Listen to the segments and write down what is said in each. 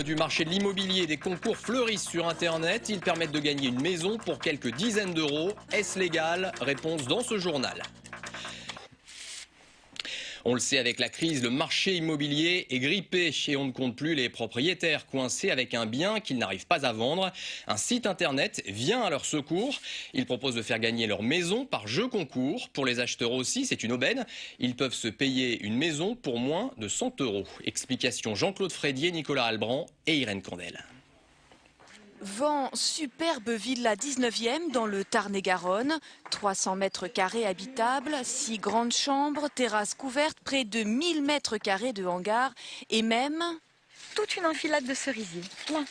Du marché de l'immobilier, des concours fleurissent sur Internet. Ils permettent de gagner une maison pour quelques dizaines d'euros. Est-ce légal? Réponse dans ce journal. On le sait, avec la crise, le marché immobilier est grippé et on ne compte plus les propriétaires coincés avec un bien qu'ils n'arrivent pas à vendre. Un site internet vient à leur secours. Il propose de faire gagner leur maison par jeu concours. Pour les acheteurs aussi, c'est une aubaine. Ils peuvent se payer une maison pour moins de 100 euros. Explication Jean-Claude Frédier, Nicolas Albrand et Irène Candel. Vent superbe villa 19e dans le Tarn-et-Garonne. 300 mètres carrés habitables, 6 grandes chambres, terrasse couverte, près de 1000 mètres carrés de hangar et même toute une enfilade de cerisiers. Là.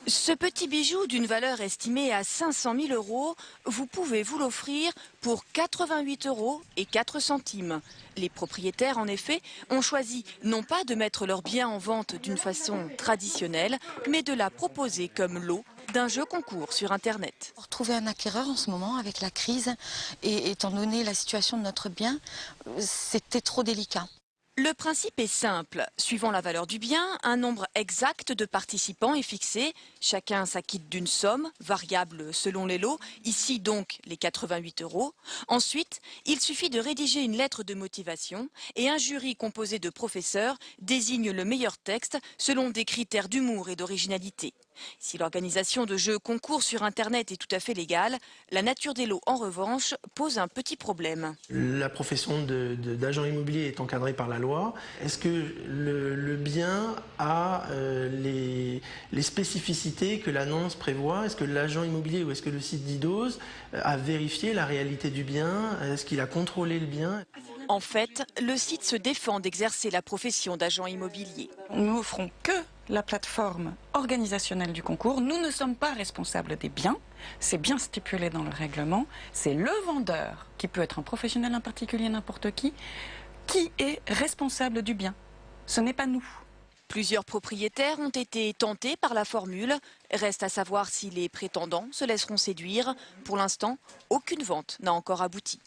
Ce petit bijou d'une valeur estimée à 500 000 euros, vous pouvez vous l'offrir pour 88 euros et 4 centimes. Les propriétaires, en effet, ont choisi non pas de mettre leurs biens en vente d'une façon traditionnelle, mais de la proposer comme lot d'un jeu concours sur Internet. Trouver un acquéreur en ce moment avec la crise et étant donné la situation de notre bien, c'était trop délicat. Le principe est simple. Suivant la valeur du bien, un nombre exact de participants est fixé. Chacun s'acquitte d'une somme, variable selon les lots, ici donc les 88 euros. Ensuite, il suffit de rédiger une lettre de motivation et un jury composé de professeurs désigne le meilleur texte selon des critères d'humour et d'originalité. Si l'organisation de jeux concours sur Internet est tout à fait légale, la nature des lots, en revanche, pose un petit problème. La profession d'agent immobilier est encadrée par la loi. Est-ce que le bien a les spécificités que l'annonce prévoit? Est-ce que l'agent immobilier ou est-ce que le site d'IDOS a vérifié la réalité du bien? Est-ce qu'il a contrôlé le bien? En fait, le site se défend d'exercer la profession d'agent immobilier. Nous offrons que la plateforme organisationnelle du concours. Nous ne sommes pas responsables des biens. C'est bien stipulé dans le règlement. C'est le vendeur, qui peut être un professionnel, un particulier, n'importe qui est responsable du bien. Ce n'est pas nous. Plusieurs propriétaires ont été tentés par la formule. Reste à savoir si les prétendants se laisseront séduire. Pour l'instant, aucune vente n'a encore abouti.